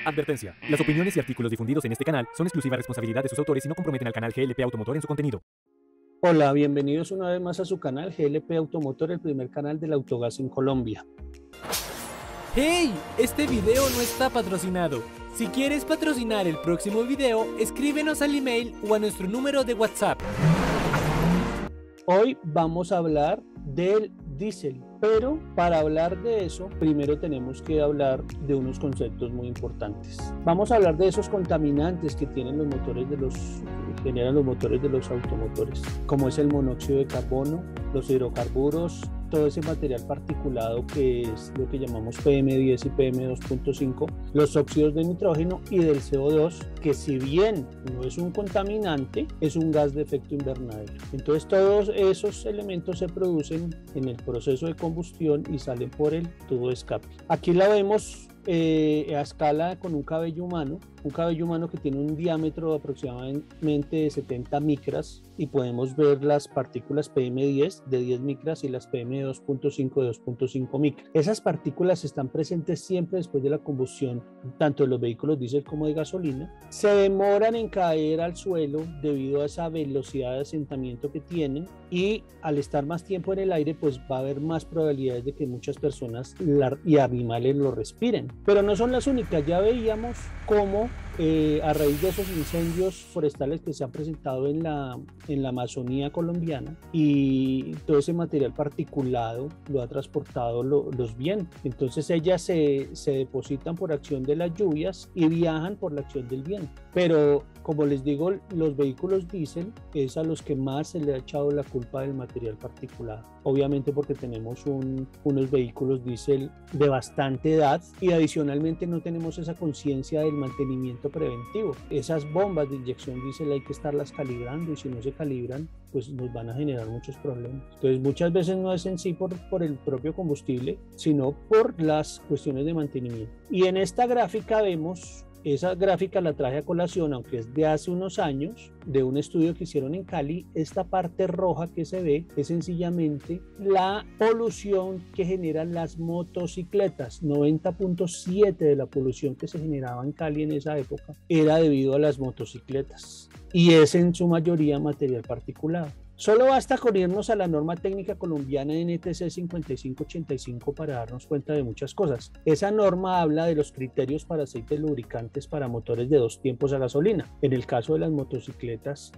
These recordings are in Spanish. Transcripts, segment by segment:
Advertencia. Las opiniones y artículos difundidos en este canal son exclusiva responsabilidad de sus autores y no comprometen al canal GLP Automotor en su contenido. Hola, bienvenidos una vez más a su canal GLP Automotor, el primer canal del autogas en Colombia. ¡Hey! Este video no está patrocinado. Si quieres patrocinar el próximo video, escríbenos al email o a nuestro número de WhatsApp. Hoy vamos a hablar del diésel, pero para hablar de eso, primero tenemos que hablar de unos conceptos muy importantes. Vamos a hablar de esos contaminantes que tienen los motores generan los motores de los automotores, como es el monóxido de carbono, los hidrocarburos, todo ese material particulado que es lo que llamamos PM10 y PM2.5, los óxidos de nitrógeno y del CO2, que si bien no es un contaminante, es un gas de efecto invernadero. Entonces todos esos elementos se producen en el proceso de combustión y salen por el tubo de escape. Aquí la vemos a escala con un cabello humano que tiene un diámetro de aproximadamente de 70 micras y podemos ver las partículas PM10 de 10 micras y las PM2.5 de 2.5 micras. Esas partículas están presentes siempre después de la combustión, tanto de los vehículos diésel como de gasolina. Se demoran en caer al suelo debido a esa velocidad de asentamiento que tienen y al estar más tiempo en el aire pues va a haber más probabilidades de que muchas personas y animales lo respiren. Pero no son las únicas, ya veíamos cómo a raíz de esos incendios forestales que se han presentado en la Amazonía colombiana y todo ese material particulado lo ha transportado los vientos. Entonces ellas se depositan por acción de las lluvias y viajan por la acción del viento. Pero como les digo, los vehículos diésel es a los que más se le ha echado la culpa del material particulado. Obviamente porque tenemos unos vehículos diésel de bastante edad y adicionalmente no tenemos esa conciencia del mantenimiento preventivo. Esas bombas de inyección diésel hay que estarlas calibrando y si no se calibran, pues nos van a generar muchos problemas. Entonces muchas veces no es en sí por el propio combustible, sino por las cuestiones de mantenimiento. Y en esta gráfica vemos, esa gráfica la traje a colación, aunque es de hace unos años, de un estudio que hicieron en Cali. Esta parte roja que se ve es sencillamente la polución que generan las motocicletas. 90.7 de la polución que se generaba en Cali en esa época era debido a las motocicletas y es en su mayoría material particulado. Solo basta con irnos a la norma técnica colombiana NTC 5585 para darnos cuenta de muchas cosas. Esa norma habla de los criterios para aceites lubricantes para motores de 2 tiempos a gasolina. En el caso de las motocicletas,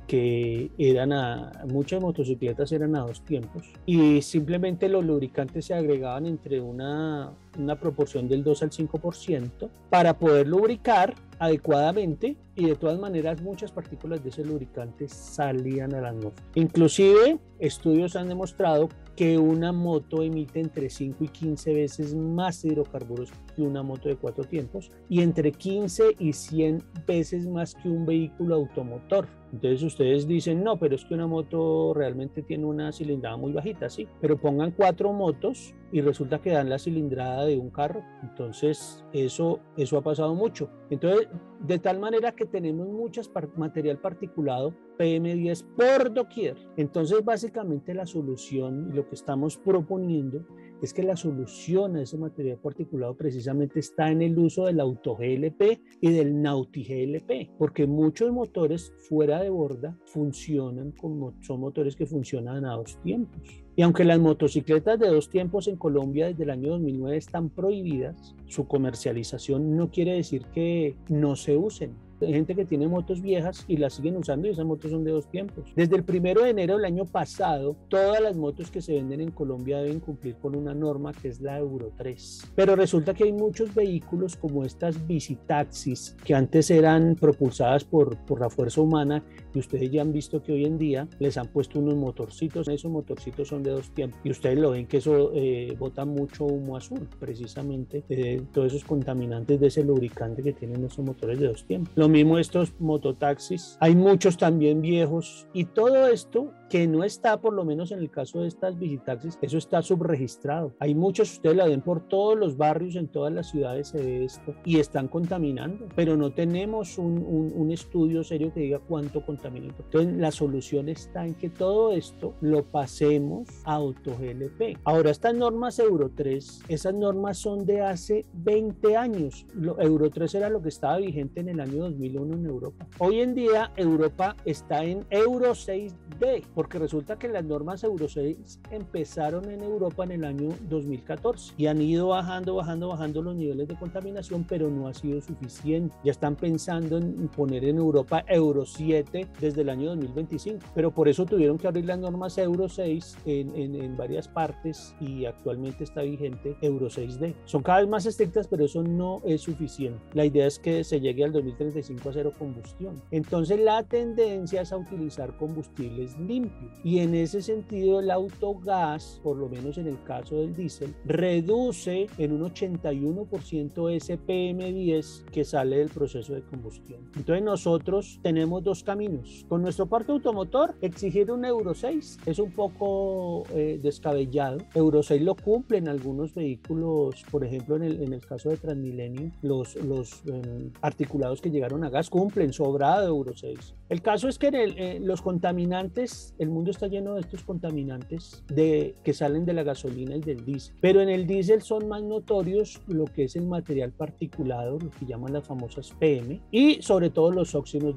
muchas motocicletas eran a 2 tiempos y simplemente los lubricantes se agregaban entre una proporción del 2 al 5% para poder lubricar adecuadamente y de todas maneras muchas partículas de ese lubricante salían a la atmósfera. Inclusive estudios han demostrado que una moto emite entre 5 y 15 veces más hidrocarburos que una moto de 4 tiempos y entre 15 y 100 veces más que un vehículo automotor. Entonces ustedes dicen, no, pero es que una moto realmente tiene una cilindrada muy bajita, sí, pero pongan 4 motos y resulta que dan la cilindrada de un carro. Entonces eso ha pasado mucho. Entonces, de tal manera que tenemos muchas material particulado PM10 por doquier. Entonces básicamente la solución y lo que estamos proponiendo es que la solución a ese material particulado precisamente está en el uso del auto GLP y del Nauti GLP, porque muchos motores fuera de borda son motores que funcionan a 2 tiempos. Y aunque las motocicletas de 2 tiempos en Colombia desde el año 2009 están prohibidas, su comercialización no quiere decir que no se usen. Hay gente que tiene motos viejas y las siguen usando y esas motos son de 2 tiempos. Desde el 1 de enero del año pasado, todas las motos que se venden en Colombia deben cumplir con una norma que es la Euro 3. Pero resulta que hay muchos vehículos como estas bicitaxis que antes eran propulsadas por la fuerza humana y ustedes ya han visto que hoy en día les han puesto unos motorcitos. Esos motorcitos son de 2 tiempos y ustedes lo ven que eso bota mucho humo azul, precisamente todos esos contaminantes de ese lubricante que tienen esos motores de 2 tiempos. Lo mismo estos mototaxis, hay muchos también viejos y todo esto que no está, por lo menos en el caso de estas bicitaxis, eso está subregistrado. Hay muchos, ustedes la ven por todos los barrios, en todas las ciudades se ve esto y están contaminando, pero no tenemos un estudio serio que diga cuánto contamina contaminante. Entonces, la solución está en que todo esto lo pasemos a AutoGLP. Ahora, estas normas Euro 3, esas normas son de hace 20 años. Euro 3 era lo que estaba vigente en el año 2001 en Europa. Hoy en día, Europa está en Euro 6D, porque resulta que las normas Euro 6 empezaron en Europa en el año 2014 y han ido bajando los niveles de contaminación, pero no ha sido suficiente. Ya están pensando en poner en Europa Euro 7 desde el año 2025, pero por eso tuvieron que abrir las normas Euro 6 en varias partes y actualmente está vigente Euro 6D. Son cada vez más estrictas, pero eso no es suficiente. La idea es que se llegue al 2035 a cero combustión. Entonces la tendencia es a utilizar combustibles limpios y en ese sentido el autogás, por lo menos en el caso del diésel, reduce en un 81% ese PM10 que sale del proceso de combustión. Entonces nosotros tenemos dos caminos. Con nuestro parque automotor, exigir un Euro 6 es un poco descabellado. Euro 6 lo cumplen algunos vehículos, por ejemplo en el caso de Transmilenio, los articulados que llegaron a gas cumplen sobrado Euro 6. El caso es que los contaminantes, el mundo está lleno de estos contaminantes que salen de la gasolina y del diésel, pero en el diésel son más notorios lo que es el material particulado, lo que llaman las famosas PM, y sobre todo los óxidos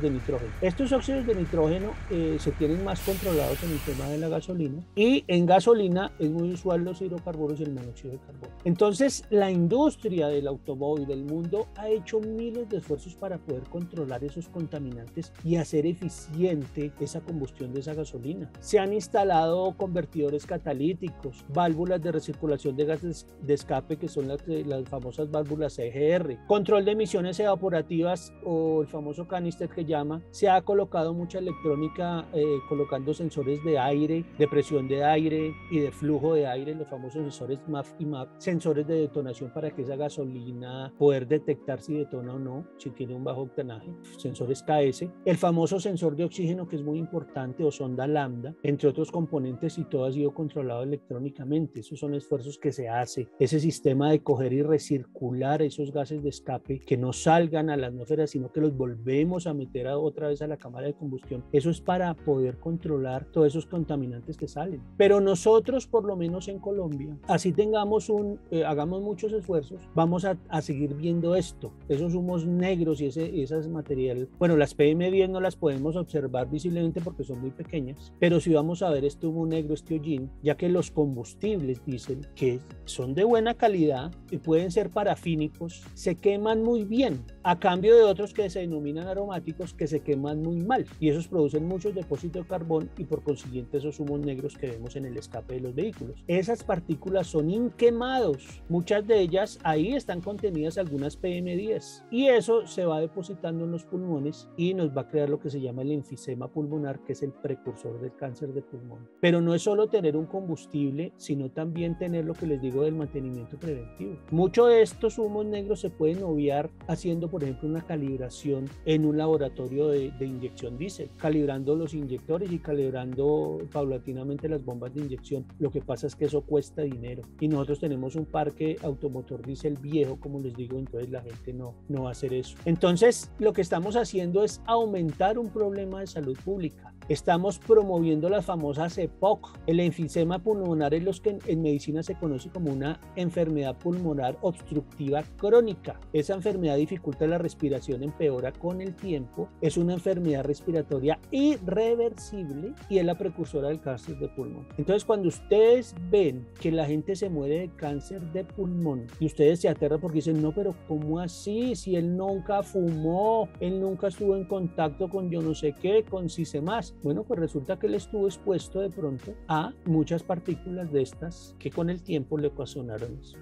de nitrógeno. Estos óxidos de nitrógeno se tienen más controlados en el tema de la gasolina, y en gasolina es muy usual los hidrocarburos y el monóxido de carbono. Entonces la industria del automóvil del mundo ha hecho miles de esfuerzos para poder controlar esos contaminantes y hacer eficiente esa combustión de esa gasolina. Se han instalado convertidores catalíticos, válvulas de recirculación de gases de escape, que son las famosas válvulas CGR, control de emisiones evaporativas o el famoso canister que llama. Se ha colocado mucha electrónica colocando sensores de aire, de presión de aire y de flujo de aire, los famosos sensores MAF y MAP, sensores de detonación para que esa gasolina poder detectar si detona o no, si tiene un bajo octanaje, sensores KS, el famoso sensor de oxígeno que es muy importante o sonda lambda, entre otros componentes, y todo ha sido controlado electrónicamente. Esos son esfuerzos que se hace, ese sistema de coger y recircular esos gases de escape que no salgan a la atmósfera sino que los volvemos a meter otra vez a la cámara de combustión. Eso es para poder controlar todos esos contaminantes que salen. Pero nosotros, por lo menos en Colombia, así tengamos hagamos muchos esfuerzos, vamos a seguir viendo esto, esos humos negros y esas materiales. Bueno, las PM10 no las podemos observar visiblemente porque son muy pequeñas, pero sí vamos a ver este humo negro, este hollín, ya que los combustibles diésel, que son de buena calidad y pueden ser parafínicos, se queman muy bien, a cambio de otros que se denominan aromáticos que se queman muy mal, y esos producen muchos depósitos de carbón y por consiguiente esos humos negros que vemos en el escape de los vehículos. Esas partículas son inquemados, muchas de ellas ahí están contenidas algunas PM10 y eso se va depositando en los pulmones y nos va a crear lo que se llama el enfisema pulmonar, que es el precursor del cáncer de pulmón. Pero no es solo tener un combustible, sino también tener lo que les digo del mantenimiento preventivo. Muchos de estos humos negros se pueden obviar haciendo, por ejemplo, una calibración en un laboratorio de inyección diésel, calibrando los inyectores y calibrando paulatinamente las bombas de inyección. Lo que pasa es que eso cuesta dinero y nosotros tenemos un parque automotor diésel viejo, como les digo, entonces la gente no va a hacer eso. Entonces lo que estamos haciendo es aumentar un problema de salud pública. Estamos promoviendo las famosas EPOC. El enfisema pulmonar es lo que en medicina se conoce como una enfermedad pulmonar obstructiva crónica. Esa enfermedad dificulta la respiración, empeora con el tiempo, es una enfermedad respiratoria irreversible y es la precursora del cáncer de pulmón. Entonces, cuando ustedes ven que la gente se muere de cáncer de pulmón y ustedes se aterran porque dicen, no, pero ¿cómo así? Si él nunca fumó, él nunca estuvo en contacto con yo no sé qué, con sisemás. Bueno, pues resulta que él estuvo expuesto de pronto a muchas partículas de estas que con el tiempo le ocasionaron eso.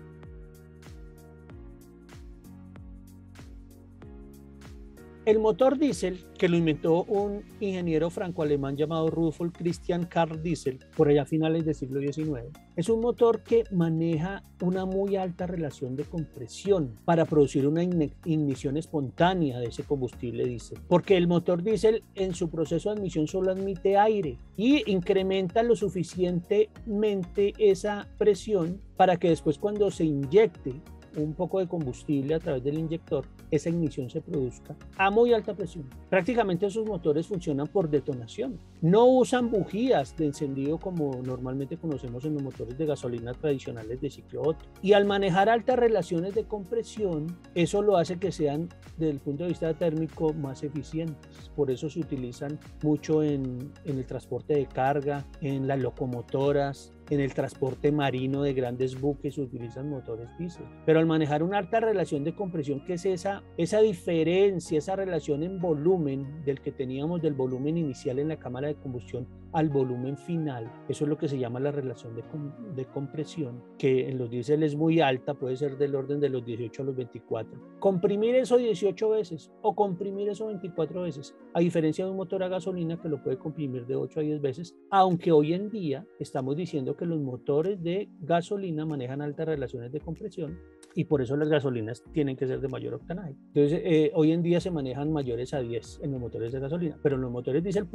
El motor diésel, que lo inventó un ingeniero franco-alemán llamado Rudolf Christian Karl Diesel, por allá a finales del siglo XIX, es un motor que maneja una muy alta relación de compresión para producir una ignición espontánea de ese combustible diésel, porque el motor diésel en su proceso de admisión solo admite aire y incrementa lo suficientemente esa presión para que después, cuando se inyecte un poco de combustible a través del inyector, esa ignición se produzca a muy alta presión. Prácticamente esos motores funcionan por detonación. No usan bujías de encendido como normalmente conocemos en los motores de gasolina tradicionales de ciclo Otto. Y al manejar altas relaciones de compresión, eso lo hace que sean, desde el punto de vista térmico, más eficientes. Por eso se utilizan mucho en el transporte de carga, en las locomotoras, en el transporte marino de grandes buques se utilizan motores diésel. Pero al manejar una alta relación de compresión, que es esa diferencia, esa relación en volumen del que teníamos del volumen inicial en la cámara de combustión al volumen final, eso es lo que se llama la relación de compresión, que en los diésel es muy alta, puede ser del orden de los 18 a los 24. Comprimir eso 18 veces o comprimir eso 24 veces, a diferencia de un motor a gasolina que lo puede comprimir de 8 a 10 veces, aunque hoy en día estamos diciendo que los motores de gasolina manejan altas relaciones de compresión y por eso las gasolinas tienen que ser de mayor octanaje. Entonces, hoy en día se manejan mayores a 10 en los motores de gasolina, pero en los motores diésel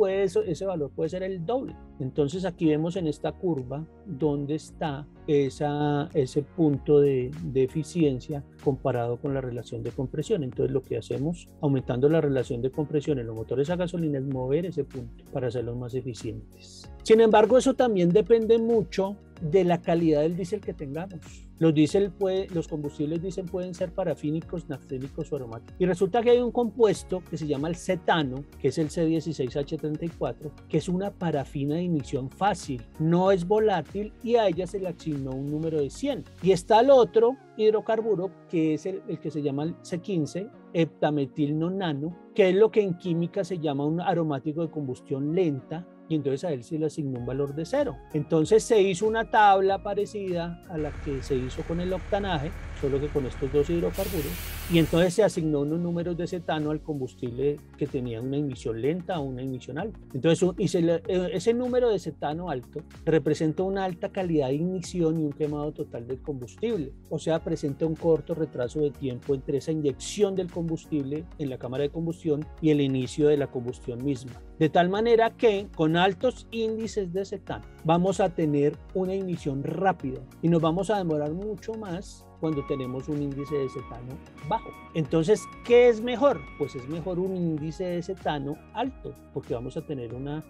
ese valor puede ser el doble. Entonces, aquí vemos en esta curva dónde está ese punto de eficiencia comparado con la relación de compresión. Entonces, lo que hacemos aumentando la relación de compresión en los motores a gasolina es mover ese punto para hacerlos más eficientes. Sin embargo, eso también depende mucho de la calidad del diésel que tengamos. Los combustibles diésel pueden ser parafínicos, nafténicos o aromáticos. Y resulta que hay un compuesto que se llama el cetano, que es el C16H34, que es una parafina de ignición fácil, no es volátil y a ella se le asignó un número de 100. Y está el otro hidrocarburo, que es el que se llama el C15, heptametilnonano, que es lo que en química se llama un aromático de combustión lenta, y entonces a él se le asignó un valor de 0. Entonces se hizo una tabla parecida a la que se hizo con el octanaje, solo que con estos dos hidrocarburos, y entonces se asignó unos números de cetano al combustible que tenía una ignición lenta o una ignición alta. Entonces ese número de cetano alto representa una alta calidad de ignición y un quemado total del combustible, o sea, presenta un corto retraso de tiempo entre esa inyección del combustible en la cámara de combustión y el inicio de la combustión misma. De tal manera que con altos índices de cetano vamos a tener una ignición rápida y nos vamos a demorar mucho más cuando tenemos un índice de cetano bajo. Entonces, ¿qué es mejor? Pues es mejor un índice de cetano alto, porque vamos a tener una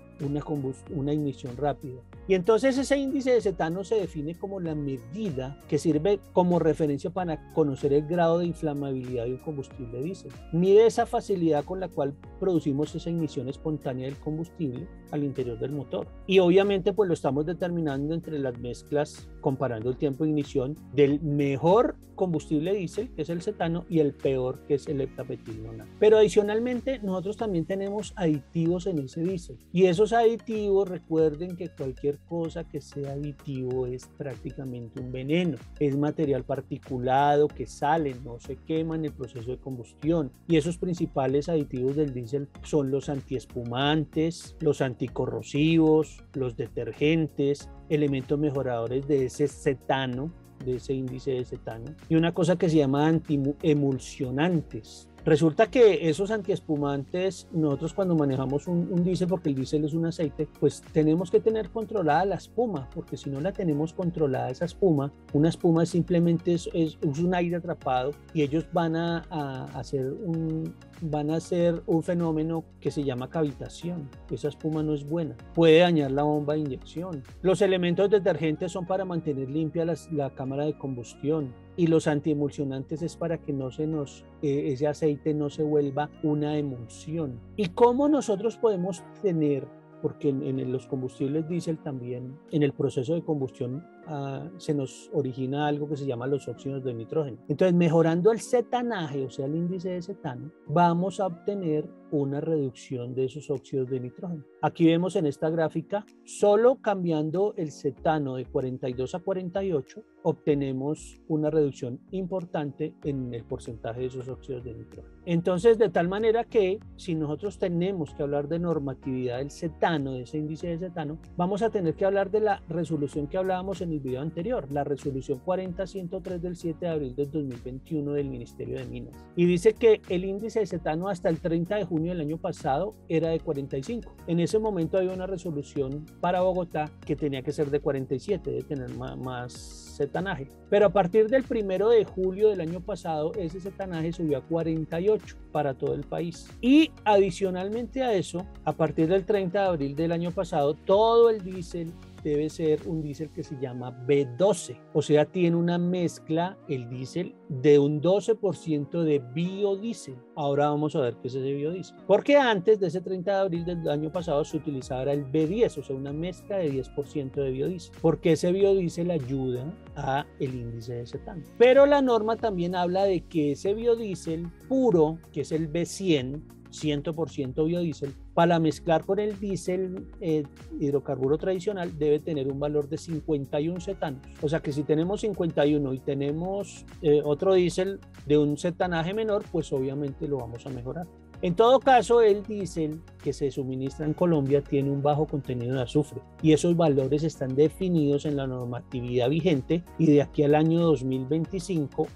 ignición rápida. Y entonces ese índice de cetano se define como la medida que sirve como referencia para conocer el grado de inflamabilidad de un combustible diésel. Mide esa facilidad con la cual producimos esa ignición espontánea del combustible al interior del motor. Y obviamente pues lo estamos determinando entre las mezclas, comparando el tiempo de ignición del mejor combustible diésel, que es el cetano, y el peor, que es el heptametilnonano. Pero adicionalmente nosotros también tenemos aditivos en ese diésel. Y esos aditivos, recuerden que cualquier cosa que sea aditivo es prácticamente un veneno. Es material particulado que sale, no se quema en el proceso de combustión. Y esos principales aditivos del diésel son los antiespumantes, los anticorrosivos, los detergentes, elementos mejoradores de ese cetano, de ese índice de cetano, y una cosa que se llama antiemulsionantes. Resulta que esos antiespumantes, nosotros cuando manejamos un diésel, porque el diésel es un aceite, pues tenemos que tener controlada la espuma, porque si no la tenemos controlada esa espuma, una espuma simplemente es un aire atrapado y ellos van a hacer un fenómeno que se llama cavitación. Esa espuma no es buena, puede dañar la bomba de inyección. Los elementos detergentes son para mantener limpia la cámara de combustión, y los antiemulsionantes es para que ese aceite no se vuelva una emulsión. ¿Y cómo nosotros podemos tener? Porque en los combustibles diésel también, en el proceso de combustión, se nos origina algo que se llama los óxidos de nitrógeno. Entonces, mejorando el cetanaje, o sea, el índice de cetano, vamos a obtener una reducción de esos óxidos de nitrógeno. Aquí vemos en esta gráfica, solo cambiando el cetano de 42 a 48, obtenemos una reducción importante en el porcentaje de esos óxidos de nitrógeno. Entonces, de tal manera que si nosotros tenemos que hablar de normatividad del cetano, cetano, de ese índice de cetano, vamos a tener que hablar de la resolución que hablábamos en el video anterior, la resolución 40103 del 7 de abril del 2021 del Ministerio de Minas. Y dice que el índice de cetano hasta el 30 de junio del año pasado era de 45. En ese momento había una resolución para Bogotá que tenía que ser de 47, de tener más cetanaje. Pero a partir del 1 de julio del año pasado, ese cetanaje subió a 48 para todo el país. Y adicionalmente a eso, a partir del 30 de abril del año pasado, todo el diésel debe ser un diésel que se llama B12, o sea, tiene una mezcla, el diésel, de un 12% de biodiesel. Ahora vamos a ver qué es ese biodiesel. Porque antes de ese 30 de abril del año pasado se utilizaba el B10, o sea, una mezcla de 10% de biodiesel, porque ese biodiesel ayuda a el índice de cetano. Pero la norma también habla de que ese biodiesel puro, que es el B100, 100% biodiesel, para mezclar con el diésel hidrocarburo tradicional debe tener un valor de 51 cetanos. O sea que si tenemos 51 y tenemos otro diésel de un cetanaje menor, pues obviamente lo vamos a mejorar. En todo caso, el diésel que se suministra en Colombia tiene un bajo contenido de azufre y esos valores están definidos en la normatividad vigente y de aquí al año 2025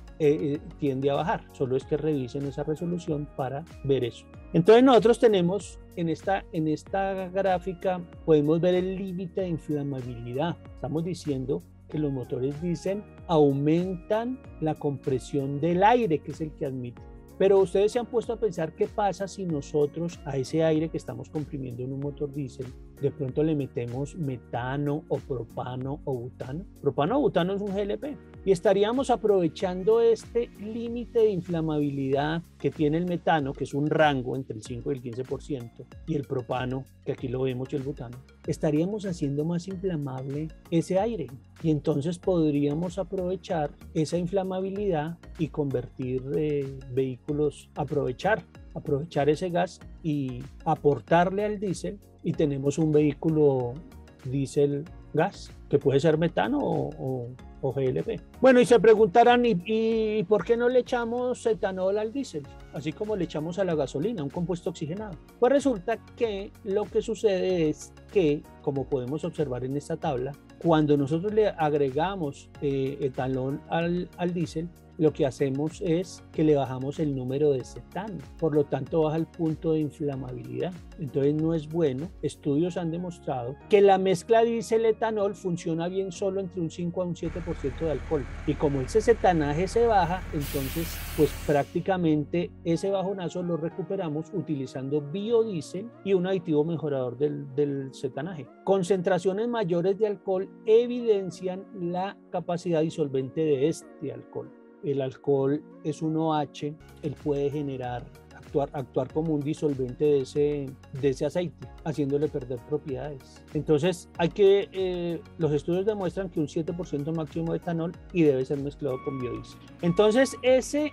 tiende a bajar. Solo es que revisen esa resolución para ver eso. Entonces nosotros tenemos en esta gráfica, podemos ver el límite de inflamabilidad. Estamos diciendo que los motores diésel aumentan la compresión del aire, que es el que admite. Pero ustedes se han puesto a pensar qué pasa si nosotros a ese aire que estamos comprimiendo en un motor diésel de pronto le metemos metano o propano o butano. Propano o butano es un GLP y estaríamos aprovechando este límite de inflamabilidad que tiene el metano, que es un rango entre el 5 y el 15%, y el propano, que aquí lo vemos, y el butano. Estaríamos haciendo más inflamable ese aire y entonces podríamos aprovechar esa inflamabilidad y convertir vehículos, aprovechar ese gas y aportarle al diésel, y tenemos un vehículo diésel gas que puede ser metano o GLP. Bueno, y se preguntarán, ¿y por qué no le echamos etanol al diésel? Así como le echamos a la gasolina, un compuesto oxigenado. Pues resulta que lo que sucede es que, como podemos observar en esta tabla, cuando nosotros le agregamos etanol al diésel, lo que hacemos es que le bajamos el número de cetano, por lo tanto baja el punto de inflamabilidad. Entonces no es bueno. Estudios han demostrado que la mezcla diésel-etanol funciona bien solo entre un 5 a un 7% de alcohol, y como ese cetanaje se baja, entonces pues prácticamente ese bajonazo lo recuperamos utilizando biodiesel y un aditivo mejorador del cetanaje. Concentraciones mayores de alcohol evidencian la capacidad disolvente de este alcohol. El alcohol es un OH, él puede actuar como un disolvente de ese aceite, haciéndole perder propiedades. Entonces los estudios demuestran que un 7% máximo de etanol y debe ser mezclado con biodiesel. Entonces ese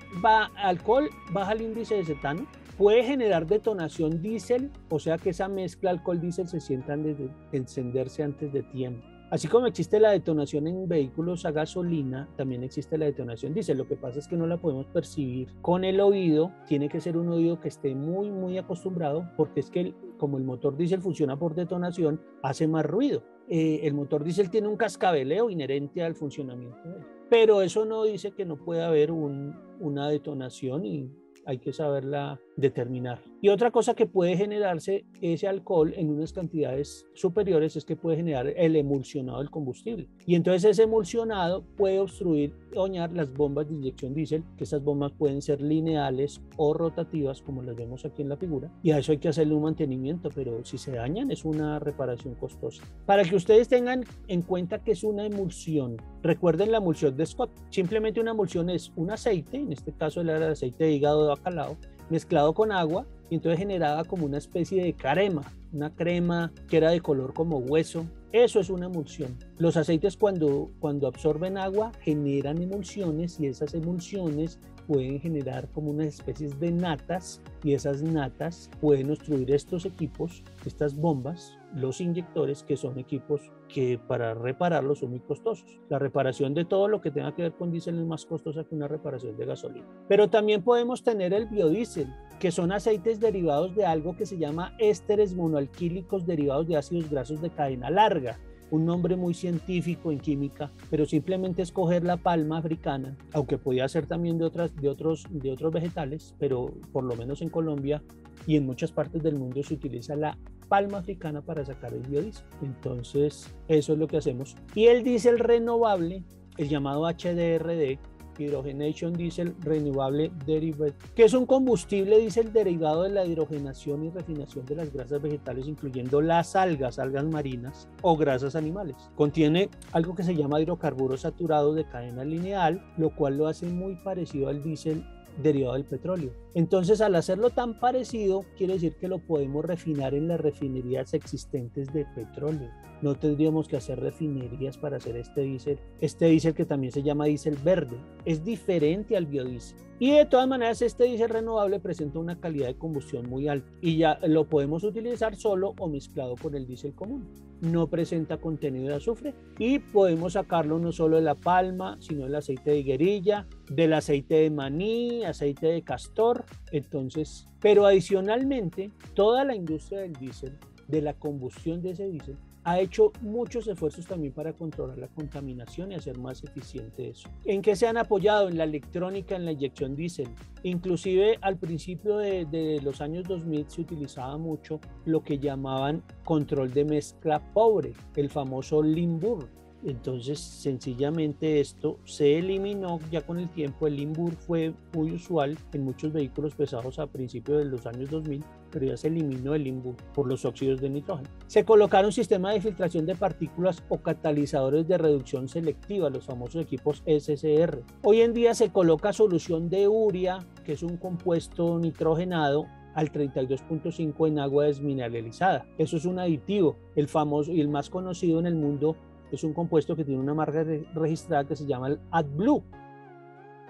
alcohol baja el índice de cetano, puede generar detonación diésel, o sea que esa mezcla alcohol-diésel se sienta antes de encenderse antes de tiempo. Así como existe la detonación en vehículos a gasolina, también existe la detonación diésel. Lo que pasa es que no la podemos percibir con el oído. Tiene que ser un oído que esté muy, muy acostumbrado, porque es que como el motor diésel funciona por detonación, hace más ruido. El motor diésel tiene un cascabeleo inherente al funcionamiento de él. Pero eso no dice que no pueda haber una detonación, y hay que saberla determinar. Y otra cosa que puede generarse ese alcohol en unas cantidades superiores es que puede generar el emulsionado del combustible. Y entonces ese emulsionado puede obstruir o dañar las bombas de inyección diésel, que esas bombas pueden ser lineales o rotativas, como las vemos aquí en la figura. Y a eso hay que hacerle un mantenimiento, pero si se dañan es una reparación costosa. Para que ustedes tengan en cuenta que es una emulsión, recuerden la emulsión de Scott. Simplemente una emulsión es un aceite, en este caso era el aceite de hígado de bacalao, mezclado con agua, y entonces generaba como una especie de crema, una crema que era de color como hueso. Eso es una emulsión. Los aceites cuando absorben agua generan emulsiones, y esas emulsiones pueden generar como unas especies de natas, y esas natas pueden obstruir estos equipos, estas bombas, los inyectores, que son equipos que para repararlos son muy costosos. La reparación de todo lo que tenga que ver con diésel es más costosa que una reparación de gasolina. Pero también podemos tener el biodiesel, que son aceites derivados de algo que se llama ésteres monoalquílicos derivados de ácidos grasos de cadena larga. Un nombre muy científico en química, pero simplemente es coger la palma africana, aunque podía ser también de otros vegetales, pero por lo menos en Colombia y en muchas partes del mundo se utiliza la palma africana para sacar el biodiesel. Entonces, eso es lo que hacemos. Y el diésel renovable, el llamado HDRD, Hydrogenation Diesel Renewable Derivative, que es un combustible diésel derivado de la hidrogenación y refinación de las grasas vegetales, incluyendo las algas marinas o grasas animales. Contiene algo que se llama hidrocarburos saturados de cadena lineal, lo cual lo hace muy parecido al diésel derivado del petróleo. Entonces, al hacerlo tan parecido, quiere decir que lo podemos refinar en las refinerías existentes de petróleo. No tendríamos que hacer refinerías para hacer este diésel que también se llama diésel verde. Es diferente al biodiesel. Y de todas maneras, este diésel renovable presenta una calidad de combustión muy alta y ya lo podemos utilizar solo o mezclado con el diésel común. No presenta contenido de azufre y podemos sacarlo no solo de la palma, sino del aceite de higuerilla, del aceite de maní, aceite de castor. Entonces, pero adicionalmente, toda la industria del diésel, de la combustión de ese diésel, ha hecho muchos esfuerzos también para controlar la contaminación y hacer más eficiente eso. ¿En qué se han apoyado? En la electrónica, en la inyección diésel. Inclusive al principio de los años 2000 se utilizaba mucho lo que llamaban control de mezcla pobre, el famoso Limburg. Entonces, sencillamente esto se eliminó ya con el tiempo. El Limburg fue muy usual en muchos vehículos pesados a principios de los años 2000, pero ya se eliminó el Limburg por los óxidos de nitrógeno. Se colocaron sistemas de filtración de partículas o catalizadores de reducción selectiva, los famosos equipos SSR. Hoy en día se coloca solución de urea, que es un compuesto nitrogenado, al 32.5 en agua desmineralizada. Eso es un aditivo, el famoso y el más conocido en el mundo. Es un compuesto que tiene una marca registrada que se llama el AdBlue.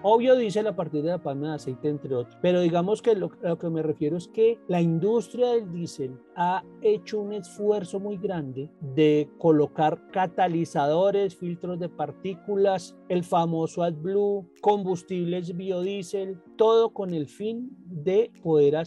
O biodiesel a partir de la palma de aceite, entre otros. Pero digamos que lo que me refiero es que la industria del diésel ha hecho un esfuerzo muy grande de colocar catalizadores, filtros de partículas, el famoso AdBlue, combustibles biodiesel, todo con el fin de poder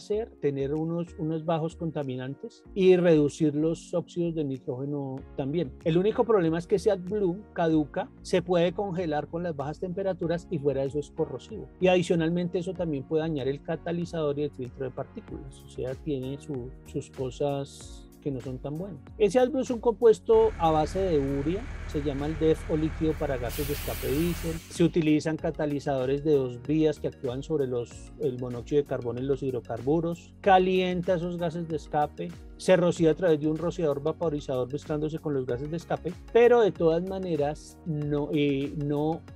tener unos bajos contaminantes y reducir los óxidos de nitrógeno también. El único problema es que ese AdBlue caduca, se puede congelar con las bajas temperaturas y fuera de eso es corrosivo. Y adicionalmente eso también puede dañar el catalizador y el filtro de partículas, o sea, tiene sus cosas que no son tan buenas. Ese AdBlue es un compuesto a base de urea, se llama el DEF o líquido para gases de escape diésel. Se utilizan catalizadores de 2 vías que actúan sobre el monóxido de carbono y los hidrocarburos. Calienta esos gases de escape. Se rocía a través de un rociador vaporizador mezclándose con los gases de escape, pero de todas maneras no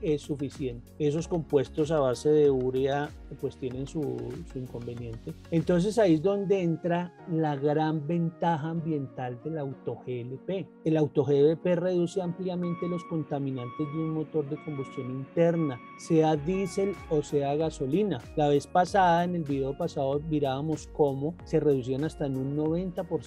es suficiente. Esos compuestos a base de urea pues tienen su inconveniente. Entonces ahí es donde entra la gran ventaja ambiental del auto GLP. El auto GLP reduce ampliamente los contaminantes de un motor de combustión interna, sea diésel o sea gasolina. La vez pasada, en el video pasado, mirábamos cómo se reducían hasta en un 90%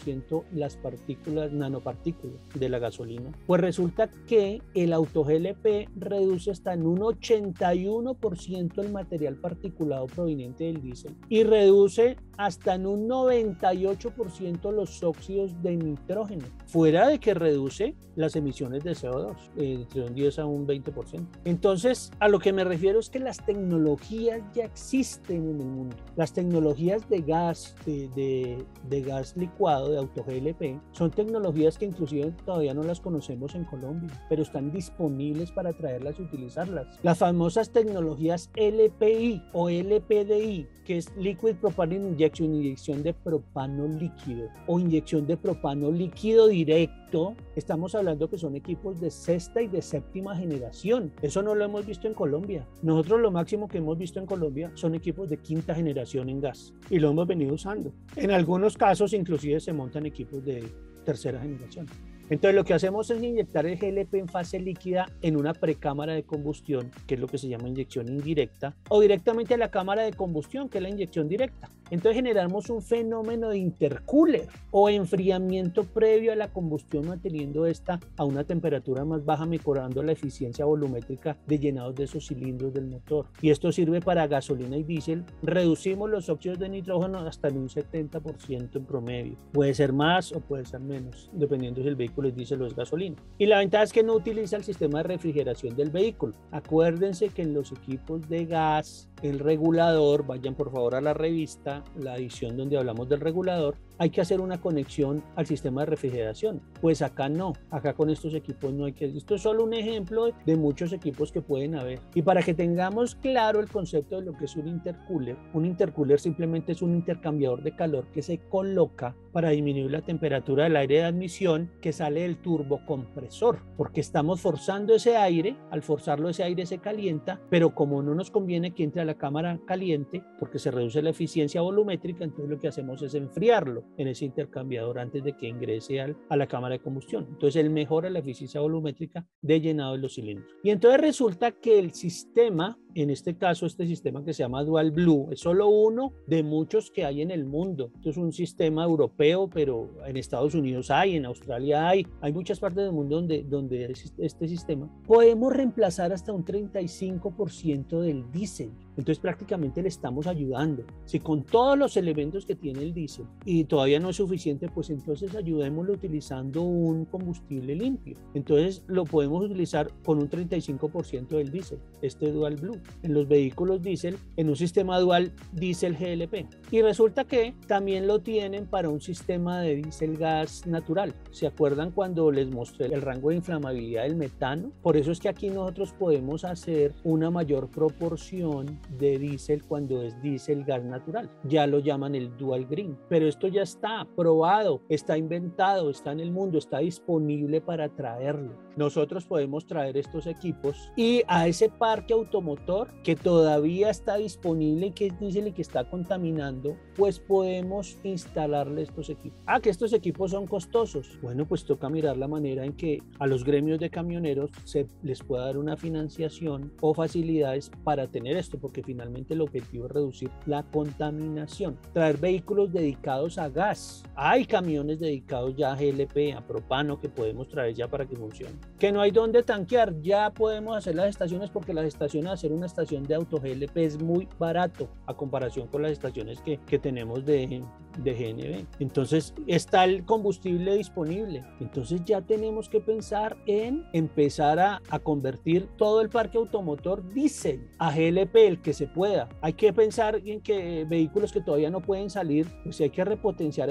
las nanopartículas de la gasolina. Pues resulta que el auto GLP reduce hasta en un 81% el material particulado proveniente del diésel y reduce hasta en un 98% los óxidos de nitrógeno, fuera de que reduce las emisiones de CO2 entre un 10 a un 20%. Entonces, a lo que me refiero es que las tecnologías ya existen en el mundo. Las tecnologías de gas, de gas licuado, de auto GLP, son tecnologías que inclusive todavía no las conocemos en Colombia, pero están disponibles para traerlas y utilizarlas. Las famosas tecnologías LPI o LPDI, que es Liquid Propane Injection, inyección de propano líquido o inyección de propano líquido directo. Estamos hablando que son equipos de sexta y de séptima generación. Eso no lo hemos visto en Colombia. Nosotros lo máximo que hemos visto en Colombia son equipos de quinta generación en gas y lo hemos venido usando. En algunos casos inclusive se montan equipos de tercera generación. Entonces lo que hacemos es inyectar el GLP en fase líquida en una precámara de combustión, que es lo que se llama inyección indirecta, o directamente a la cámara de combustión, que es la inyección directa. Entonces generamos un fenómeno de intercooler o enfriamiento previo a la combustión, manteniendo esta a una temperatura más baja, mejorando la eficiencia volumétrica de llenados de esos cilindros del motor. Y esto sirve para gasolina y diésel. Reducimos los óxidos de nitrógeno hasta en un 70% en promedio. Puede ser más o puede ser menos, dependiendo si el vehículo es diésel o es gasolina. Y la ventaja es que no utiliza el sistema de refrigeración del vehículo. Acuérdense que en los equipos de gas, el regulador, vayan por favor a la revista, la edición donde hablamos del regulador, hay que hacer una conexión al sistema de refrigeración. Pues acá no, acá con estos equipos no hay que. Esto es solo un ejemplo de muchos equipos que pueden haber. Y para que tengamos claro el concepto de lo que es un intercooler simplemente es un intercambiador de calor que se coloca para disminuir la temperatura del aire de admisión que sale del turbocompresor, porque estamos forzando ese aire. Al forzarlo, ese aire se calienta, pero como no nos conviene que entre a la cámara caliente porque se reduce la eficiencia volumétrica, entonces lo que hacemos es enfriarlo en ese intercambiador antes de que ingrese a la cámara de combustión. Entonces él mejora la eficiencia volumétrica de llenado de los cilindros. Y entonces resulta que el sistema, en este caso este sistema que se llama Dual Blue, es solo uno de muchos que hay en el mundo. Esto es un sistema europeo, pero en Estados Unidos hay, en Australia hay muchas partes del mundo donde es este sistema. Podemos reemplazar hasta un 35% del diésel. Entonces prácticamente le estamos ayudando. Si con todos los elementos que tiene el diésel y todavía no es suficiente, pues entonces ayudémoslo utilizando un combustible limpio. Entonces lo podemos utilizar con un 35% del diésel, este Dual Blue, en los vehículos diésel, en un sistema dual diésel GLP. Y resulta que también lo tienen para un sistema de diésel gas natural. ¿Se acuerdan cuando les mostré el rango de inflamabilidad del metano? Por eso es que aquí nosotros podemos hacer una mayor proporción de diésel cuando es diésel gas natural. Ya lo llaman el Dual Green, pero esto ya está probado, está inventado, está en el mundo, está disponible para traerlo. Nosotros podemos traer estos equipos y a ese parque automotor que todavía está disponible y que es diésel y que está contaminando, pues podemos instalarle estos equipos. Que estos equipos son costosos. Bueno, pues toca mirar la manera en que a los gremios de camioneros se les pueda dar una financiación o facilidades para tener esto, porque finalmente el objetivo es reducir la contaminación. Traer vehículos dedicados a gas. Hay camiones dedicados ya a GLP, a propano, que podemos traer ya para que funcione. Que no hay dónde tanquear, ya podemos hacer las estaciones, porque las estaciones, hacer una estación de auto GLP es muy barato a comparación con las estaciones que tenemos de GNV. Entonces está el combustible disponible. Entonces ya tenemos que pensar en empezar a convertir todo el parque automotor diésel a GLP, el que se pueda. Hay que pensar en que vehículos que todavía no pueden salir, pues hay que repotenciar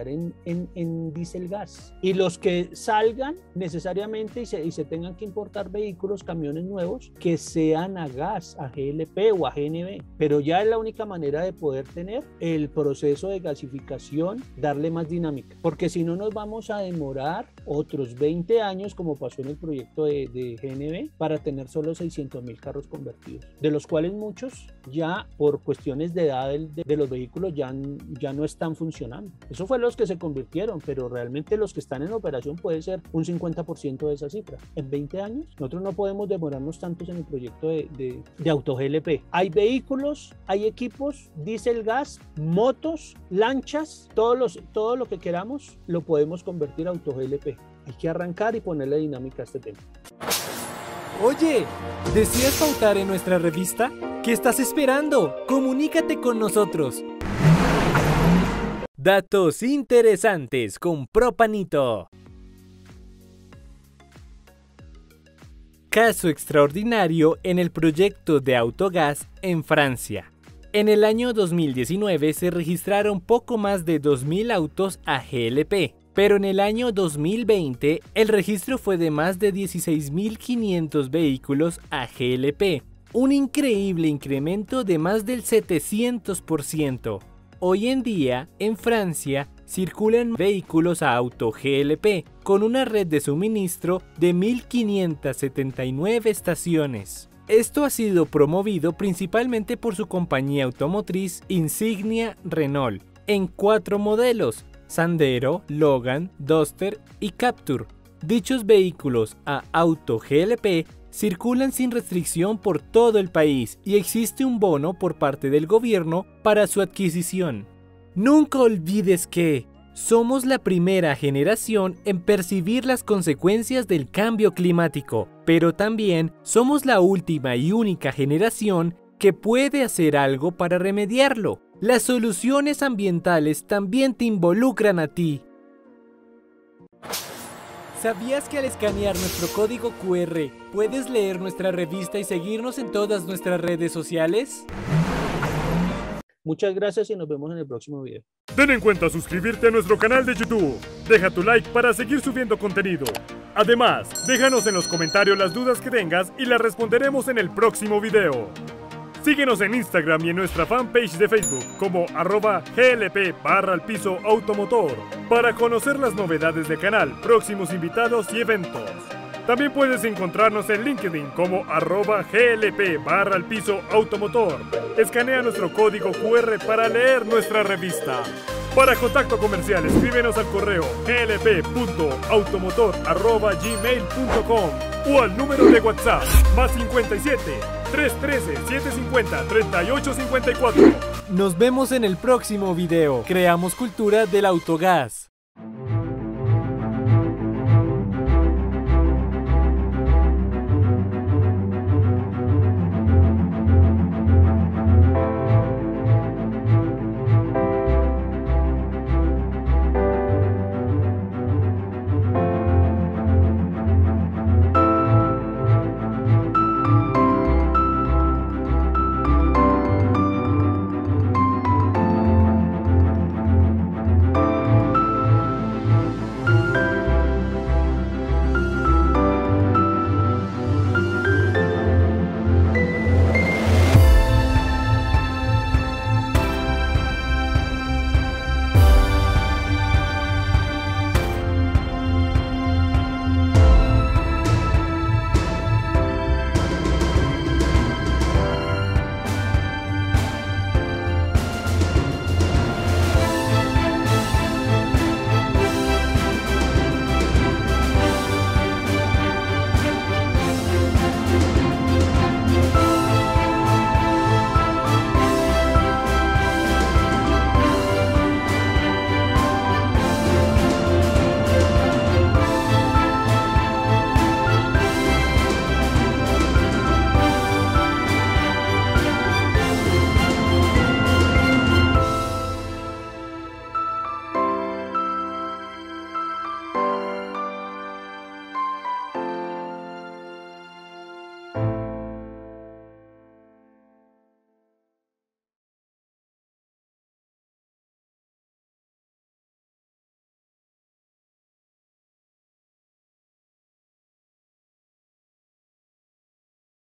en diésel gas. Y los que salgan necesariamente y se tengan que importar vehículos, camiones nuevos, que sean a gas, a GLP o a GNV. Pero ya es la única manera de poder tener el proceso de gasificación, darle más dinámica, porque si no nos vamos a demorar otros 20 años, como pasó en el proyecto de GNV, para tener solo 600.000 carros convertidos, de los cuales muchos ya por cuestiones de edad de los vehículos ya no están funcionando. Eso fue los que se convirtieron, pero realmente los que están en operación puede ser un 50% de esa cifra. En 20 años nosotros no podemos demorarnos tantos en el proyecto de auto GLP. Hay vehículos, hay equipos, diésel gas, motos, lanchas, todo lo que queramos lo podemos convertir a auto GLP. Hay que arrancar y ponerle dinámica a este tema. Oye, ¿deseas pautar en nuestra revista? ¿Qué estás esperando? Comunícate con nosotros. Datos interesantes con Propanito. Caso extraordinario en el proyecto de autogás en Francia. En el año 2019 se registraron poco más de 2.000 autos a GLP, pero en el año 2020 el registro fue de más de 16.500 vehículos a GLP, un increíble incremento de más del 700%. Hoy en día, en Francia, circulan vehículos a auto GLP, con una red de suministro de 1.579 estaciones. Esto ha sido promovido principalmente por su compañía automotriz Insignia Renault, en 4 modelos: Sandero, Logan, Duster y Captur. Dichos vehículos a auto GLP circulan sin restricción por todo el país y existe un bono por parte del gobierno para su adquisición. Nunca olvides que somos la primera generación en percibir las consecuencias del cambio climático, pero también somos la última y única generación que puede hacer algo para remediarlo. Las soluciones ambientales también te involucran a ti. ¿Sabías que al escanear nuestro código QR puedes leer nuestra revista y seguirnos en todas nuestras redes sociales? Muchas gracias y nos vemos en el próximo video. Ten en cuenta suscribirte a nuestro canal de YouTube. Deja tu like para seguir subiendo contenido. Además, déjanos en los comentarios las dudas que tengas y las responderemos en el próximo video. Síguenos en Instagram y en nuestra fanpage de Facebook como @glp_automotor para conocer las novedades del canal, próximos invitados y eventos. También puedes encontrarnos en LinkedIn como @glp_automotor. Escanea nuestro código QR para leer nuestra revista. Para contacto comercial, escríbenos al correo glp.automotor@gmail.com o al número de WhatsApp +57 313 750 3854. Nos vemos en el próximo video. Creamos cultura del autogás.